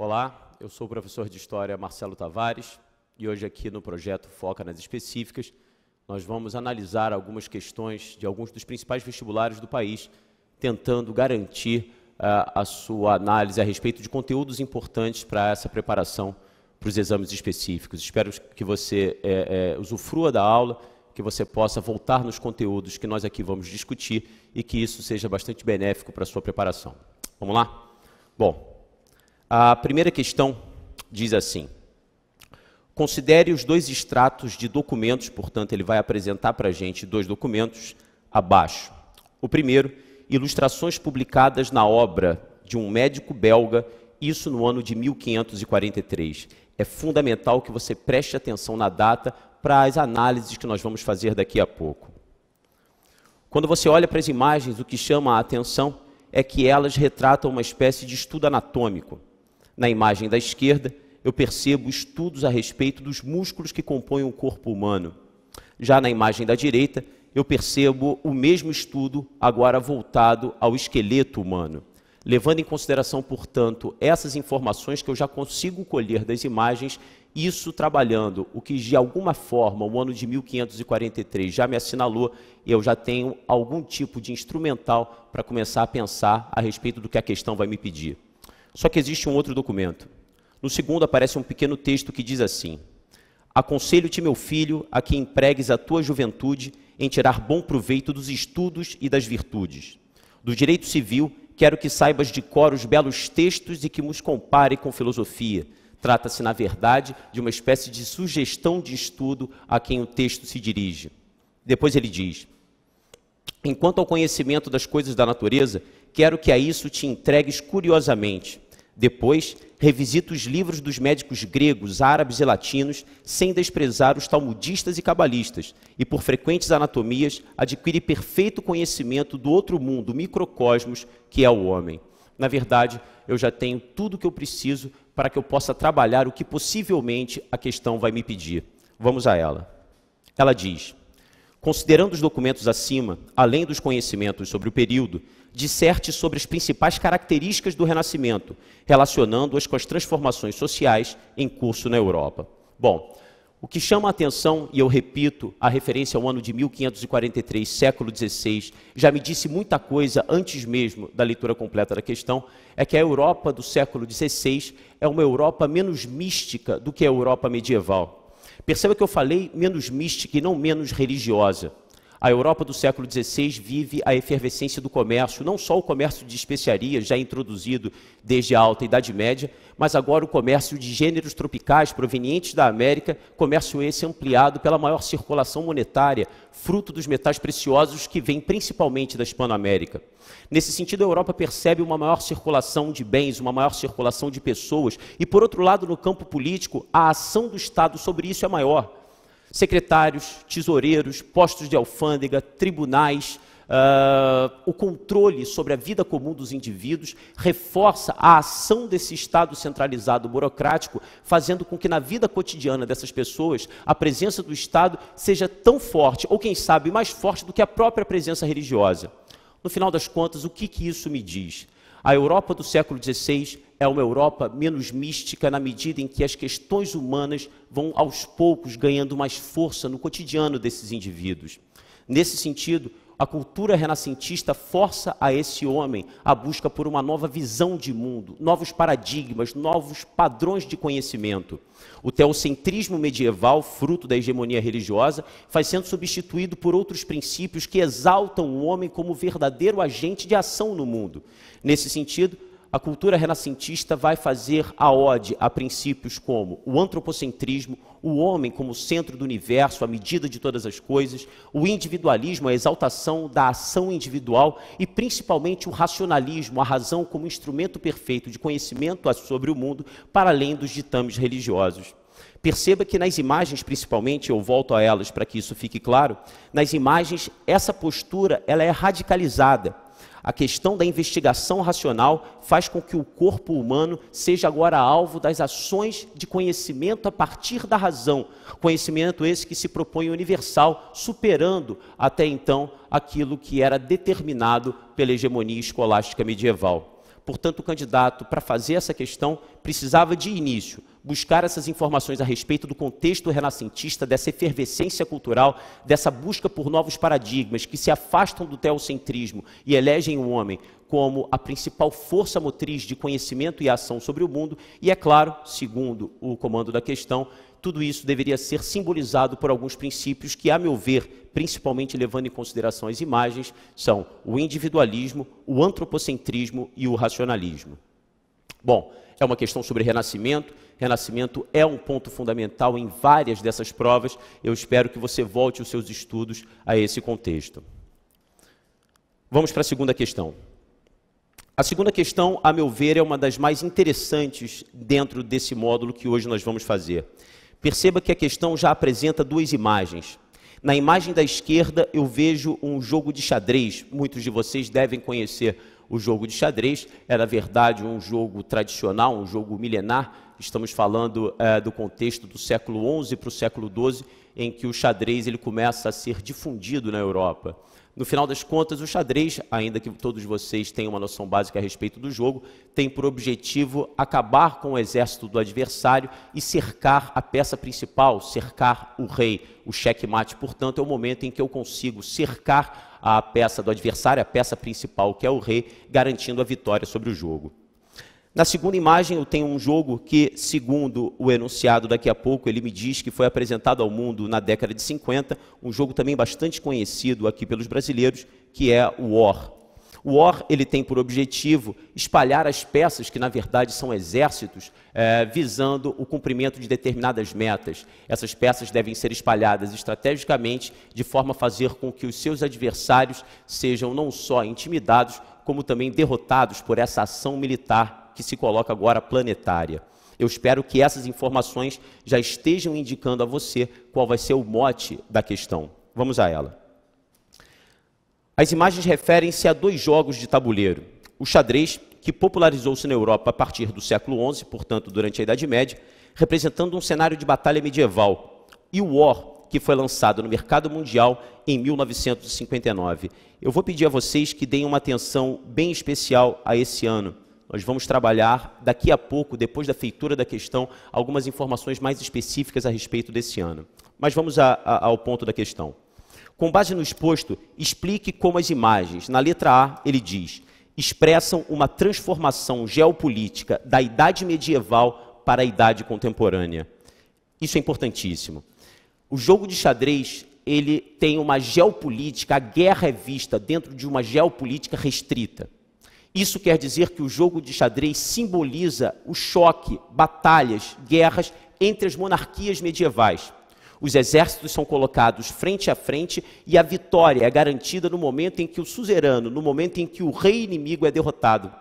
Olá, eu sou o professor de História Marcelo Tavares e hoje aqui no projeto Foca nas Específicas nós vamos analisar algumas questões de alguns dos principais vestibulares do país, tentando garantir a sua análise a respeito de conteúdos importantes para essa preparação para os exames específicos. Espero que você usufrua da aula, que você possa voltar nos conteúdos que nós aqui vamos discutir e que isso seja bastante benéfico para a sua preparação. Vamos lá? Bom, a primeira questão diz assim: considere os dois extratos de documentos, portanto, ele vai apresentar para a gente dois documentos abaixo. O primeiro, ilustrações publicadas na obra de um médico belga, isso no ano de 1543. É fundamental que você preste atenção na data para as análises que nós vamos fazer daqui a pouco. Quando você olha para as imagens, o que chama a atenção é que elas retratam uma espécie de estudo anatômico. Na imagem da esquerda, eu percebo estudos a respeito dos músculos que compõem o corpo humano. Já na imagem da direita, eu percebo o mesmo estudo, agora voltado ao esqueleto humano. Levando em consideração, portanto, essas informações que eu já consigo colher das imagens, isso trabalhando o que de alguma forma o ano de 1543 já me assinalou, eu já tenho algum tipo de instrumental para começar a pensar a respeito do que a questão vai me pedir. Só que existe um outro documento. No segundo aparece um pequeno texto que diz assim: aconselho-te, meu filho, a que empregues a tua juventude em tirar bom proveito dos estudos e das virtudes. Do direito civil, quero que saibas de cor os belos textos e que os compare com filosofia. Trata-se, na verdade, de uma espécie de sugestão de estudo a quem o texto se dirige. Depois ele diz: enquanto ao conhecimento das coisas da natureza, quero que a isso te entregues curiosamente. Depois, revisita os livros dos médicos gregos, árabes e latinos, sem desprezar os talmudistas e cabalistas, e por frequentes anatomias, adquire perfeito conhecimento do outro mundo, microcosmos, que é o homem. Na verdade, eu já tenho tudo o que eu preciso para que eu possa trabalhar o que possivelmente a questão vai me pedir. Vamos a ela. Ela diz: considerando os documentos acima, além dos conhecimentos sobre o período, disserte sobre as principais características do Renascimento, relacionando-as com as transformações sociais em curso na Europa. Bom, o que chama a atenção, e eu repito, a referência ao ano de 1543, século XVI, já me disse muita coisa antes mesmo da leitura completa da questão, é que a Europa do século XVI é uma Europa menos mística do que a Europa medieval. Perceba que eu falei menos mística e não menos religiosa. A Europa do século XVI vive a efervescência do comércio, não só o comércio de especiarias, já introduzido desde a Alta Idade Média, mas agora o comércio de gêneros tropicais provenientes da América, comércio esse ampliado pela maior circulação monetária, fruto dos metais preciosos que vêm principalmente da Hispano-América. Nesse sentido, a Europa percebe uma maior circulação de bens, uma maior circulação de pessoas, e por outro lado, no campo político, a ação do Estado sobre isso é maior. Secretários, tesoureiros, postos de alfândega, tribunais, o controle sobre a vida comum dos indivíduos reforça a ação desse Estado centralizado burocrático, fazendo com que na vida cotidiana dessas pessoas a presença do Estado seja tão forte, ou quem sabe mais forte do que a própria presença religiosa. No final das contas, o que isso me diz? A Europa do século XVI é uma Europa menos mística na medida em que as questões humanas vão aos poucos ganhando mais força no cotidiano desses indivíduos. Nesse sentido, a cultura renascentista força a esse homem a busca por uma nova visão de mundo, novos paradigmas, novos padrões de conhecimento. O teocentrismo medieval, fruto da hegemonia religiosa, vai sendo substituído por outros princípios que exaltam o homem como verdadeiro agente de ação no mundo. Nesse sentido, a cultura renascentista vai fazer a ode a princípios como o antropocentrismo, o homem como centro do universo, a medida de todas as coisas, o individualismo, a exaltação da ação individual e principalmente o racionalismo, a razão como instrumento perfeito de conhecimento sobre o mundo para além dos ditames religiosos. Perceba que nas imagens, principalmente, eu volto a elas para que isso fique claro, nas imagens essa postura ela é radicalizada. A questão da investigação racional faz com que o corpo humano seja agora alvo das ações de conhecimento a partir da razão. Conhecimento esse que se propõe universal, superando até então aquilo que era determinado pela hegemonia escolástica medieval. Portanto, o candidato, para fazer essa questão, precisava de início buscar essas informações a respeito do contexto renascentista, dessa efervescência cultural, dessa busca por novos paradigmas que se afastam do teocentrismo e elegem o homem como a principal força motriz de conhecimento e ação sobre o mundo. E, é claro, segundo o comando da questão, tudo isso deveria ser simbolizado por alguns princípios que, a meu ver, principalmente levando em consideração as imagens, são o individualismo, o antropocentrismo e o racionalismo. Bom, é uma questão sobre renascimento. Renascimento é um ponto fundamental em várias dessas provas. Eu espero que você volte os seus estudos a esse contexto. Vamos para a segunda questão. A segunda questão, a meu ver, é uma das mais interessantes dentro desse módulo que hoje nós vamos fazer. Perceba que a questão já apresenta duas imagens. Na imagem da esquerda, eu vejo um jogo de xadrez. Muitos de vocês devem conhecer o jogo de xadrez. É, na verdade, um jogo tradicional, um jogo milenar. Estamos falando do contexto do século XI para o século XII, em que o xadrez ele começa a ser difundido na Europa. No final das contas, o xadrez, ainda que todos vocês tenham uma noção básica a respeito do jogo, tem por objetivo acabar com o exército do adversário e cercar a peça principal, cercar o rei. O checkmate, portanto, é o momento em que eu consigo cercar a peça do adversário, a peça principal, que é o rei, garantindo a vitória sobre o jogo. Na segunda imagem, eu tenho um jogo que, segundo o enunciado daqui a pouco, ele me diz que foi apresentado ao mundo na década de 50, um jogo também bastante conhecido aqui pelos brasileiros, que é o War. O War, ele tem por objetivo espalhar as peças, que na verdade são exércitos, visando o cumprimento de determinadas metas. Essas peças devem ser espalhadas estrategicamente, de forma a fazer com que os seus adversários sejam não só intimidados, como também derrotados por essa ação militar que se coloca agora planetária. Eu espero que essas informações já estejam indicando a você qual vai ser o mote da questão. Vamos a ela. As imagens referem-se a dois jogos de tabuleiro. O xadrez, que popularizou-se na Europa a partir do século XI, portanto, durante a Idade Média, representando um cenário de batalha medieval. E o War, que foi lançado no mercado mundial em 1959. Eu vou pedir a vocês que deem uma atenção bem especial a esse ano. Nós vamos trabalhar daqui a pouco, depois da feitura da questão, algumas informações mais específicas a respeito desse ano. Mas vamos ao ponto da questão. Com base no exposto, explique como as imagens, na letra A, ele diz, expressam uma transformação geopolítica da idade medieval para a idade contemporânea. Isso é importantíssimo. O jogo de xadrez, ele tem uma geopolítica, a guerra é vista dentro de uma geopolítica restrita. Isso quer dizer que o jogo de xadrez simboliza o choque, batalhas, guerras entre as monarquias medievais. Os exércitos são colocados frente a frente e a vitória é garantida no momento em que o suzerano, no momento em que o rei inimigo é derrotado.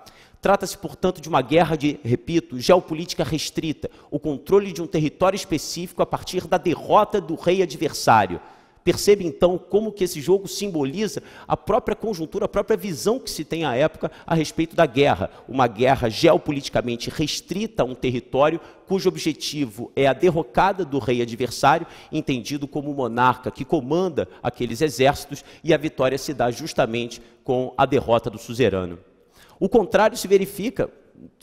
Trata-se, portanto, de uma guerra de, repito, geopolítica restrita, o controle de um território específico a partir da derrota do rei adversário. Percebe, então, como que esse jogo simboliza a própria conjuntura, a própria visão que se tem à época a respeito da guerra. Uma guerra geopoliticamente restrita a um território cujo objetivo é a derrocada do rei adversário, entendido como o monarca que comanda aqueles exércitos, e a vitória se dá justamente com a derrota do suzerano. O contrário se verifica,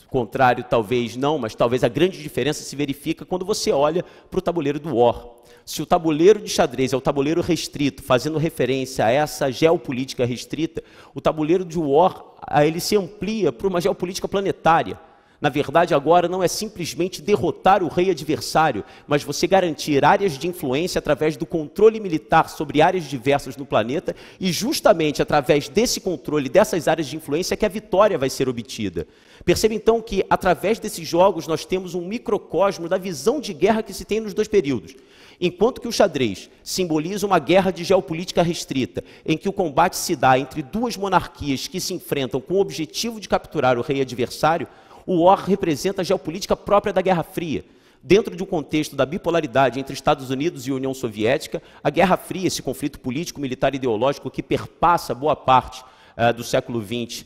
contrário talvez não, mas talvez a grande diferença se verifica quando você olha para o tabuleiro do War. Se o tabuleiro de xadrez é o tabuleiro restrito, fazendo referência a essa geopolítica restrita, o tabuleiro de War, ele se amplia para uma geopolítica planetária. Na verdade, agora não é simplesmente derrotar o rei adversário, mas você garantir áreas de influência através do controle militar sobre áreas diversas no planeta, e justamente através desse controle, dessas áreas de influência, que a vitória vai ser obtida. Perceba então que, através desses jogos, nós temos um microcosmo da visão de guerra que se tem nos dois períodos. Enquanto que o xadrez simboliza uma guerra de geopolítica restrita, em que o combate se dá entre duas monarquias que se enfrentam com o objetivo de capturar o rei adversário, o War representa a geopolítica própria da Guerra Fria. Dentro de um contexto da bipolaridade entre Estados Unidos e União Soviética, a Guerra Fria, esse conflito político, militar e ideológico que perpassa boa parte do século XX,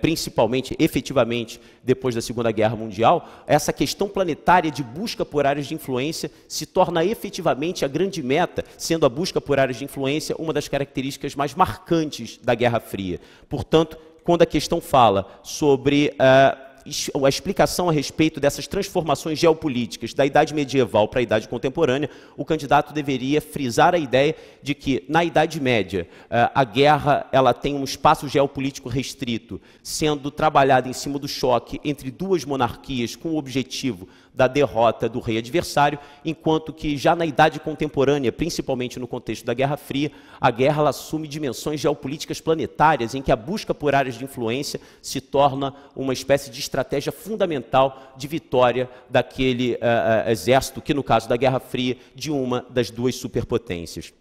principalmente, efetivamente, depois da Segunda Guerra Mundial, essa questão planetária de busca por áreas de influência se torna efetivamente a grande meta, sendo a busca por áreas de influência uma das características mais marcantes da Guerra Fria. Portanto, quando a questão fala sobre a explicação a respeito dessas transformações geopolíticas da Idade Medieval para a Idade Contemporânea, o candidato deveria frisar a ideia de que, na Idade Média, a guerra ela tem um espaço geopolítico restrito, sendo trabalhada em cima do choque entre duas monarquias com o objetivo da derrota do rei adversário, enquanto que já na Idade Contemporânea, principalmente no contexto da Guerra Fria, a guerra ela assume dimensões geopolíticas planetárias, em que a busca por áreas de influência se torna uma espécie de estratégia fundamental de vitória daquele exército, que no caso da Guerra Fria, de uma das duas superpotências.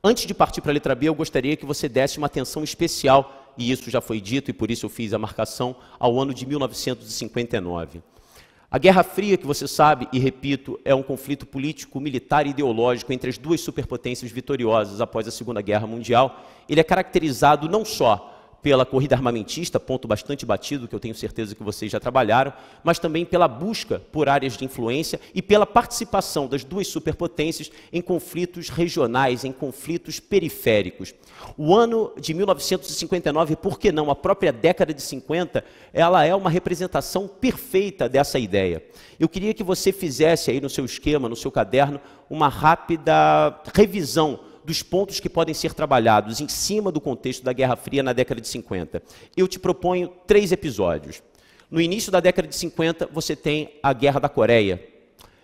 Antes de partir para a letra B, eu gostaria que você desse uma atenção especial, e isso já foi dito, e por isso eu fiz a marcação, ao ano de 1959. A Guerra Fria, que você sabe, e repito, é um conflito político, militar e ideológico entre as duas superpotências vitoriosas após a Segunda Guerra Mundial. Ele é caracterizado não só pela corrida armamentista, ponto bastante batido, que eu tenho certeza que vocês já trabalharam, mas também pela busca por áreas de influência e pela participação das duas superpotências em conflitos regionais, em conflitos periféricos. O ano de 1959, por que não, a própria década de 50, ela é uma representação perfeita dessa ideia. Eu queria que você fizesse aí no seu esquema, no seu caderno, uma rápida revisão dos pontos que podem ser trabalhados em cima do contexto da Guerra Fria na década de 50. Eu te proponho 3 episódios. No início da década de 50, você tem a Guerra da Coreia.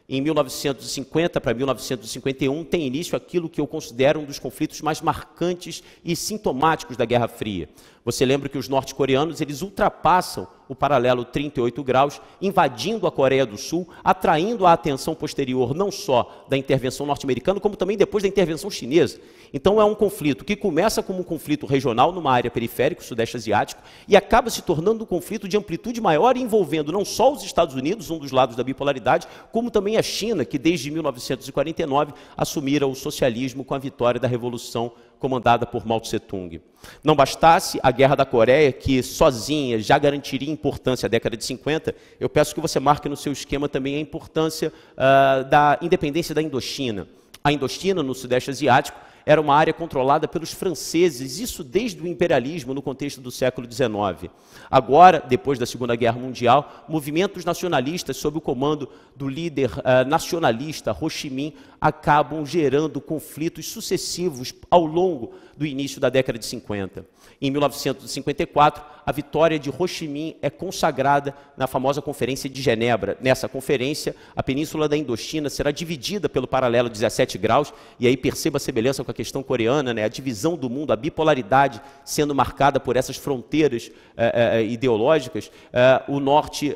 Em 1950 para 1951, tem início aquilo que eu considero um dos conflitos mais marcantes e sintomáticos da Guerra Fria. Você lembra que os norte-coreanos eles ultrapassam o paralelo 38 graus, invadindo a Coreia do Sul, atraindo a atenção posterior não só da intervenção norte-americana, como também depois da intervenção chinesa. Então é um conflito que começa como um conflito regional numa área periférica, o Sudeste Asiático, e acaba se tornando um conflito de amplitude maior, envolvendo não só os Estados Unidos, um dos lados da bipolaridade, como também a China, que desde 1949 assumira o socialismo com a vitória da Revolução comandada por Mao Tse-tung. Não bastasse a Guerra da Coreia, que sozinha já garantiria importância à década de 50, eu peço que você marque no seu esquema também a importância da independência da Indochina. A Indochina, no Sudeste Asiático, era uma área controlada pelos franceses, isso desde o imperialismo no contexto do século XIX. Agora, depois da Segunda Guerra Mundial, movimentos nacionalistas sob o comando do líder nacionalista Ho Chi Minh acabam gerando conflitos sucessivos ao longo do início da década de 50. Em 1954, a vitória de Ho Chi Minh é consagrada na famosa Conferência de Genebra. Nessa conferência, a Península da Indochina será dividida pelo paralelo 17 graus, e aí perceba a semelhança com a questão coreana, né? A divisão do mundo, a bipolaridade sendo marcada por essas fronteiras ideológicas, o norte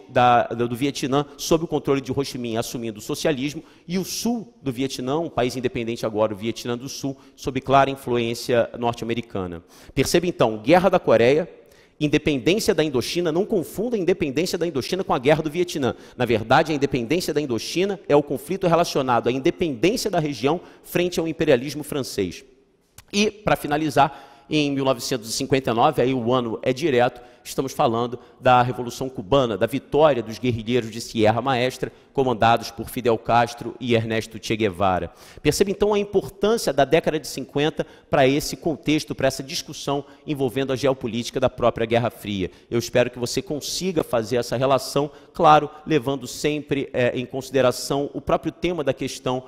do Vietnã sob o controle de Ho Chi Minh assumindo o socialismo, e o sul do Vietnã, um país independente agora, o Vietnã do Sul, sob clara influência norte-americana. Perceba então, Guerra da Coreia, independência da Indochina, não confunda a independência da Indochina com a Guerra do Vietnã. Na verdade, a independência da Indochina é o conflito relacionado à independência da região frente ao imperialismo francês. E, para finalizar, em 1959, aí o ano é direto, estamos falando da Revolução Cubana, da vitória dos guerrilheiros de Sierra Maestra, comandados por Fidel Castro e Ernesto Che Guevara. Perceba então a importância da década de 50 para esse contexto, para essa discussão envolvendo a geopolítica da própria Guerra Fria. Eu espero que você consiga fazer essa relação, claro, levando sempre em consideração o próprio tema da questão,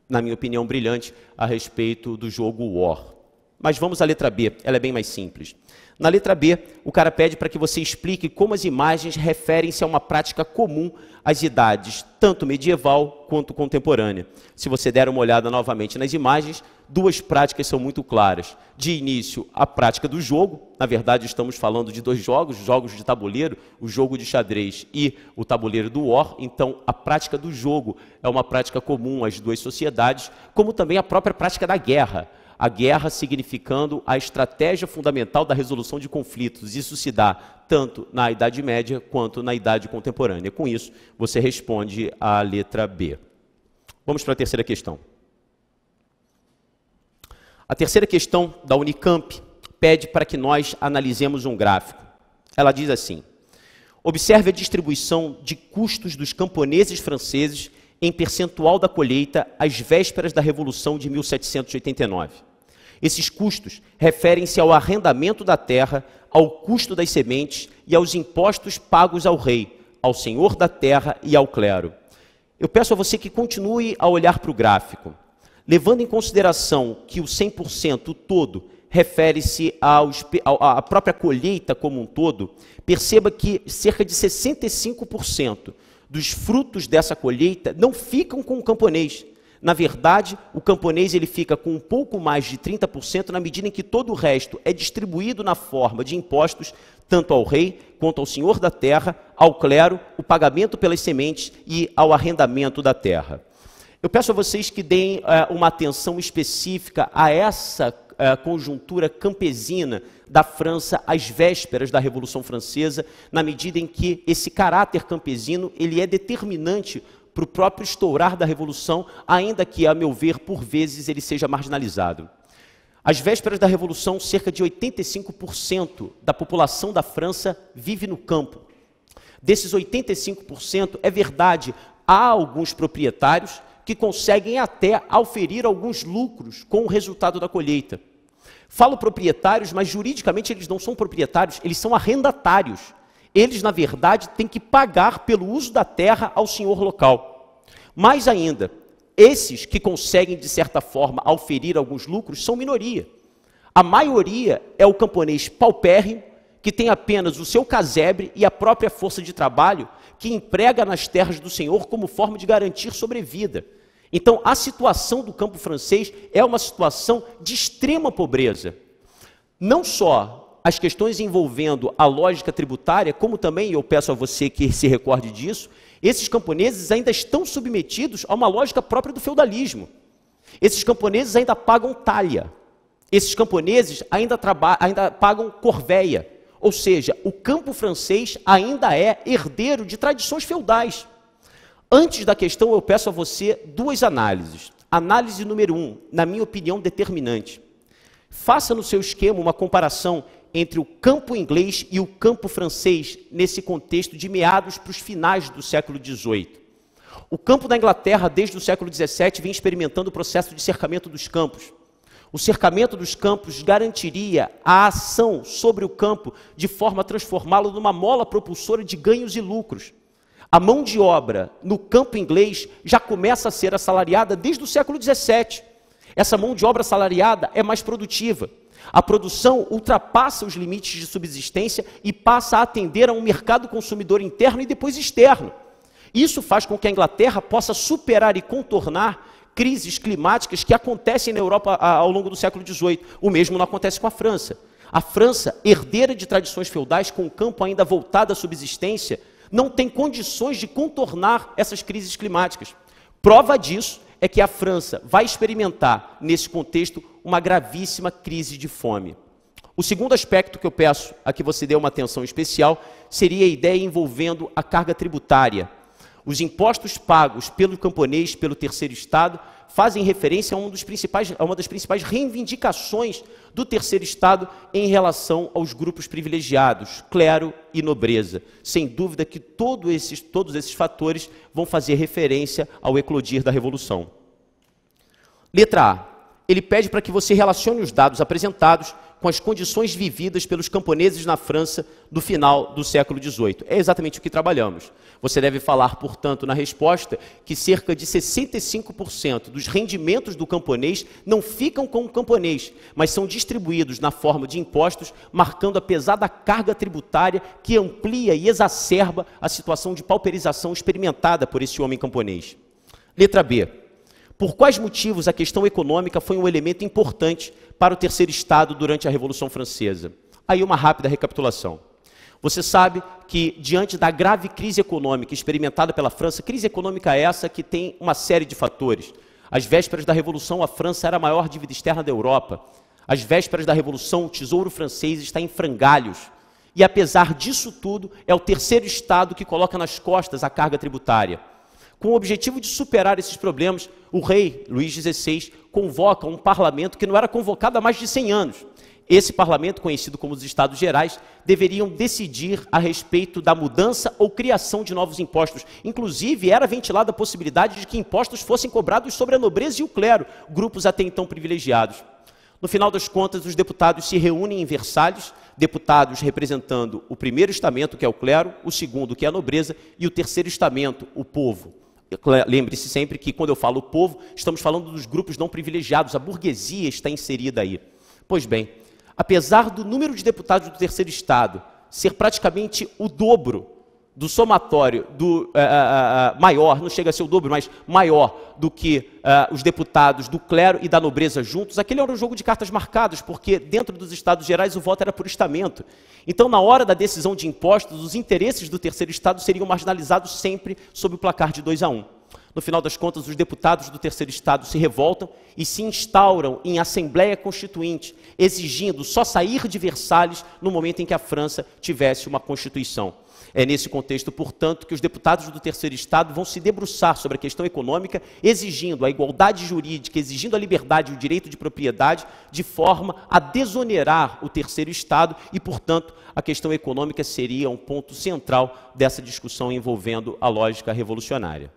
na minha opinião brilhante, a respeito do jogo War. Mas vamos à letra B, ela é bem mais simples. Na letra B, o cara pede para que você explique como as imagens referem-se a uma prática comum às idades, tanto medieval quanto contemporânea. Se você der uma olhada novamente nas imagens, 2 práticas são muito claras. De início, a prática do jogo. Na verdade, estamos falando de 2 jogos, jogos de tabuleiro, o jogo de xadrez e o tabuleiro do War. Então, a prática do jogo é uma prática comum às 2 sociedades, como também a própria prática da guerra. A guerra significando a estratégia fundamental da resolução de conflitos. Isso se dá tanto na Idade Média quanto na Idade Contemporânea. Com isso, você responde a letra B. Vamos para a terceira questão. A terceira questão da Unicamp pede para que nós analisemos um gráfico. Ela diz assim: observe a distribuição de custos dos camponeses franceses em percentual da colheita às vésperas da Revolução de 1789. Esses custos referem-se ao arrendamento da terra, ao custo das sementes e aos impostos pagos ao rei, ao senhor da terra e ao clero. Eu peço a você que continue a olhar para o gráfico, levando em consideração que o 100% todo refere-se à própria colheita como um todo. Perceba que cerca de 65% dos frutos dessa colheita não ficam com o camponês. Na verdade, o camponês ele fica com um pouco mais de 30% na medida em que todo o resto é distribuído na forma de impostos, tanto ao rei quanto ao senhor da terra, ao clero, o pagamento pelas sementes e ao arrendamento da terra. Eu peço a vocês que deem uma atenção específica a essa conjuntura campesina da França às vésperas da Revolução Francesa, na medida em que esse caráter campesino ele é determinante para o próprio estourar da Revolução, ainda que, a meu ver, por vezes ele seja marginalizado. Às vésperas da Revolução, cerca de 85% da população da França vive no campo. Desses 85%, é verdade, há alguns proprietários que conseguem até auferir alguns lucros com o resultado da colheita. Falo proprietários, mas juridicamente eles não são proprietários, eles são arrendatários. Eles, na verdade, têm que pagar pelo uso da terra ao senhor local. Mais ainda, esses que conseguem, de certa forma, auferir alguns lucros, são minoria. A maioria é o camponês paupérrimo, que tem apenas o seu casebre e a própria força de trabalho, que emprega nas terras do senhor como forma de garantir sobrevida. Então, a situação do campo francês é uma situação de extrema pobreza. Não só as questões envolvendo a lógica tributária, como também, eu peço a você que se recorde disso, esses camponeses ainda estão submetidos a uma lógica própria do feudalismo. Esses camponeses ainda pagam talha. Esses camponeses ainda pagam corvéia. Ou seja, o campo francês ainda é herdeiro de tradições feudais. Antes da questão, eu peço a você duas análises. Análise número 1, na minha opinião, determinante. Faça no seu esquema uma comparação entre o campo inglês e o campo francês nesse contexto de meados para os finais do século XVIII. O campo da Inglaterra, desde o século XVII, vinha experimentando o processo de cercamento dos campos. O cercamento dos campos garantiria a ação sobre o campo de forma a transformá-lo numa mola propulsora de ganhos e lucros. A mão de obra no campo inglês já começa a ser assalariada desde o século XVII. Essa mão de obra assalariada é mais produtiva. A produção ultrapassa os limites de subsistência e passa a atender a um mercado consumidor interno e depois externo. Isso faz com que a Inglaterra possa superar e contornar crises climáticas que acontecem na Europa ao longo do século XVIII. O mesmo não acontece com a França. A França, herdeira de tradições feudais, com o campo ainda voltado à subsistência, não tem condições de contornar essas crises climáticas. Prova disso é que a França vai experimentar, nesse contexto, uma gravíssima crise de fome. O segundo aspecto que eu peço a que você dê uma atenção especial seria a ideia envolvendo a carga tributária. Os impostos pagos pelo camponês, pelo terceiro estado, fazem referência a uma das principais reivindicações do terceiro estado em relação aos grupos privilegiados, clero e nobreza. Sem dúvida que todos esses fatores vão fazer referência ao eclodir da Revolução. Letra A. Ele pede para que você relacione os dados apresentados com as condições vividas pelos camponeses na França do final do século XVIII. É exatamente o que trabalhamos. Você deve falar, portanto, na resposta, que cerca de 65% dos rendimentos do camponês não ficam com o camponês, mas são distribuídos na forma de impostos, marcando a pesada carga tributária que amplia e exacerba a situação de pauperização experimentada por esse homem camponês. Letra B. Por quais motivos a questão econômica foi um elemento importante para o terceiro estado durante a Revolução Francesa? Aí uma rápida recapitulação. Você sabe que, diante da grave crise econômica experimentada pela França, crise econômica essa que tem uma série de fatores. Às vésperas da Revolução, a França era a maior dívida externa da Europa. Às vésperas da Revolução, o tesouro francês está em frangalhos. E, apesar disso tudo, é o terceiro estado que coloca nas costas a carga tributária. Com o objetivo de superar esses problemas, o rei Luís XVI convoca um parlamento que não era convocado há mais de 100 anos. Esse parlamento, conhecido como os Estados Gerais, deveriam decidir a respeito da mudança ou criação de novos impostos. Inclusive, era ventilada a possibilidade de que impostos fossem cobrados sobre a nobreza e o clero, grupos até então privilegiados. No final das contas, os deputados se reúnem em Versalhes deputados representando o primeiro estamento, que é o clero, o segundo, que é a nobreza, e o terceiro estamento, o povo. Lembre-se sempre que, quando eu falo povo, estamos falando dos grupos não privilegiados, a burguesia está inserida aí. Pois bem, apesar do número de deputados do terceiro estado ser praticamente o dobro do somatório maior, não chega a ser o dobro, mas maior do que os deputados do clero e da nobreza juntos, aquele era um jogo de cartas marcadas, porque dentro dos Estados Gerais o voto era por estamento. Então, na hora da decisão de impostos, os interesses do terceiro estado seriam marginalizados sempre sob o placar de 2-1. No final das contas, os deputados do terceiro estado se revoltam e se instauram em Assembleia Constituinte, exigindo só sair de Versalhes no momento em que a França tivesse uma Constituição. É nesse contexto, portanto, que os deputados do terceiro estado vão se debruçar sobre a questão econômica, exigindo a igualdade jurídica, exigindo a liberdade e o direito de propriedade, de forma a desonerar o terceiro estado e, portanto, a questão econômica seria um ponto central dessa discussão envolvendo a lógica revolucionária.